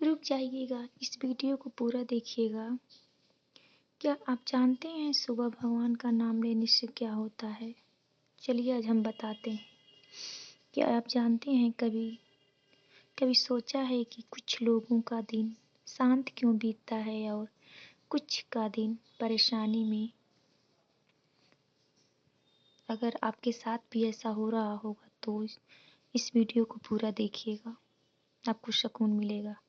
रुक जाइएगा, इस वीडियो को पूरा देखिएगा। क्या आप जानते हैं सुबह भगवान का नाम लेने से क्या होता है? चलिए आज हम बताते हैं। क्या आप जानते हैं कभी कभी सोचा है कि कुछ लोगों का दिन शांत क्यों बीतता है और कुछ का दिन परेशानी में? अगर आपके साथ भी ऐसा हो रहा होगा तो इस वीडियो को पूरा देखिएगा, आपको सुकून मिलेगा।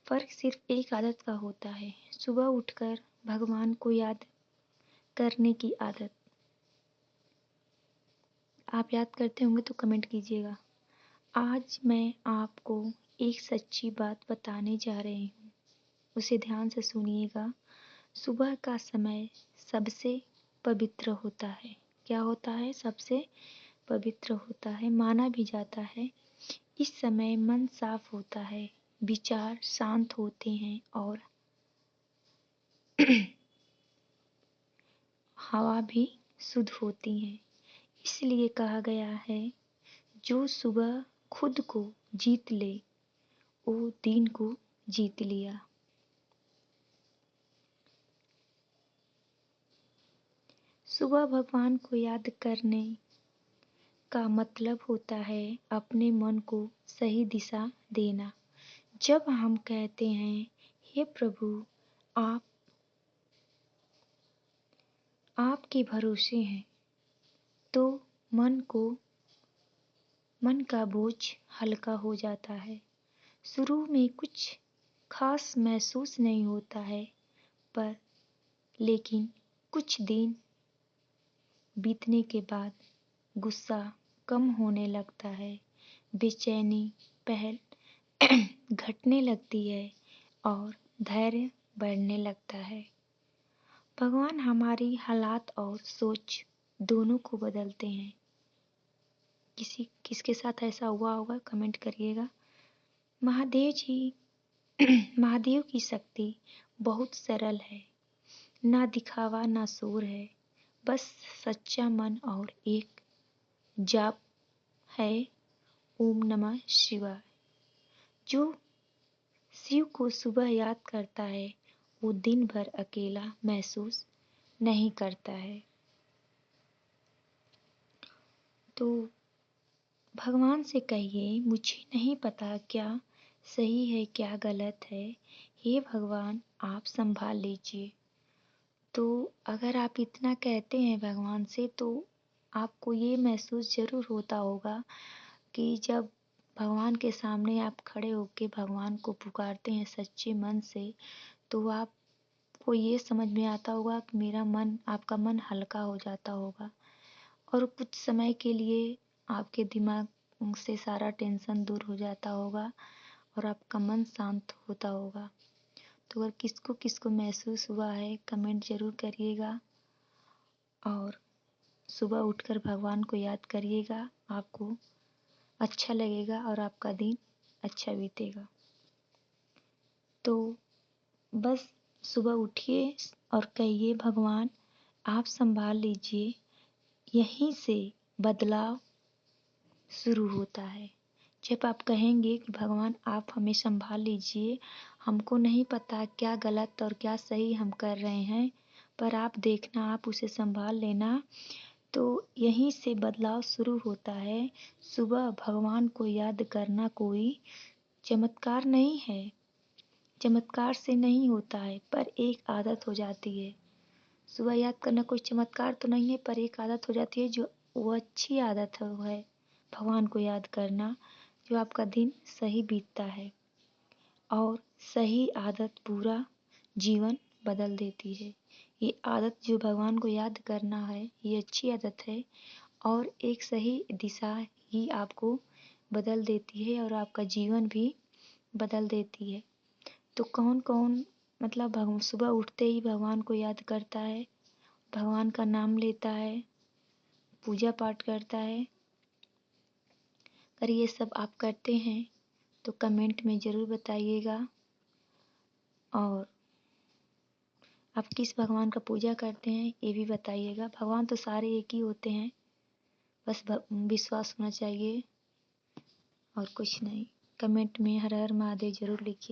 फर्क सिर्फ एक आदत का होता है, सुबह उठकर भगवान को याद करने की आदत। आप याद करते होंगे तो कमेंट कीजिएगा। आज मैं आपको एक सच्ची बात बताने जा रही हूँ, उसे ध्यान से सुनिएगा। सुबह का समय सबसे पवित्र होता है। क्या होता है? सबसे पवित्र होता है। माना भी जाता है इस समय मन साफ होता है, विचार शांत होते हैं और हवा भी शुद्ध होती है। इसलिए कहा गया है, जो सुबह खुद को जीत ले वो दिन को जीत लिया। सुबह भगवान को याद करने का मतलब होता है अपने मन को सही दिशा देना। जब हम कहते हैं, हे प्रभु, आप आपके भरोसे हैं, तो मन का बोझ हल्का हो जाता है। शुरू में कुछ खास महसूस नहीं होता है, पर लेकिन कुछ दिन बीतने के बाद गुस्सा कम होने लगता है, बेचैनी पहल घटने लगती है और धैर्य बढ़ने लगता है। भगवान हमारी हालात और सोच दोनों को बदलते हैं। किसके साथ ऐसा हुआ होगा कमेंट करिएगा। महादेव की शक्ति बहुत सरल है, ना दिखावा ना शोर है, बस सच्चा मन और एक जाप है, ओम नमः शिवाय। जो शिव को सुबह याद करता है वो दिन भर अकेला महसूस नहीं करता है। तो भगवान से कहिए, मुझे नहीं पता क्या सही है क्या गलत है, हे भगवान आप संभाल लीजिए। तो अगर आप इतना कहते हैं भगवान से तो आपको ये महसूस जरूर होता होगा कि जब भगवान के सामने आप खड़े होकर भगवान को पुकारते हैं सच्चे मन से, तो आपको ये समझ में आता होगा कि आपका मन हल्का हो जाता होगा और कुछ समय के लिए आपके दिमाग से सारा टेंशन दूर हो जाता होगा और आपका मन शांत होता होगा। तो अगर किसको किसको महसूस हुआ है कमेंट जरूर करिएगा और सुबह उठकर भगवान को याद करिएगा, आपको अच्छा लगेगा और आपका दिन अच्छा बीतेगा। तो बस सुबह उठिए और कहिए, भगवान आप संभाल लीजिए। यहीं से बदलाव शुरू होता है। जब आप कहेंगे कि भगवान आप हमें संभाल लीजिए, हमको नहीं पता क्या गलत और क्या सही हम कर रहे हैं, पर आप देखना, आप उसे संभाल लेना, तो यहीं से बदलाव शुरू होता है। सुबह भगवान को याद करना कोई चमत्कार नहीं है, चमत्कार से नहीं होता है, पर एक आदत हो जाती है। सुबह याद करना कोई चमत्कार तो नहीं है, पर एक आदत हो जाती है, जो वो अच्छी आदत है, वो है भगवान को याद करना, जो आपका दिन सही बीतता है। और सही आदत पूरा जीवन बदल देती है। ये आदत जो भगवान को याद करना है, ये अच्छी आदत है और एक सही दिशा ही आपको बदल देती है और आपका जीवन भी बदल देती है। तो कौन कौन मतलब सुबह उठते ही भगवान को याद करता है, भगवान का नाम लेता है, पूजा पाठ करता है? अगर ये सब आप करते हैं तो कमेंट में ज़रूर बताइएगा। और आप किस भगवान का पूजा करते हैं ये भी बताइएगा। भगवान तो सारे एक ही होते हैं, बस विश्वास होना चाहिए और कुछ नहीं। कमेंट में हर हर महादेव ज़रूर लिखिए।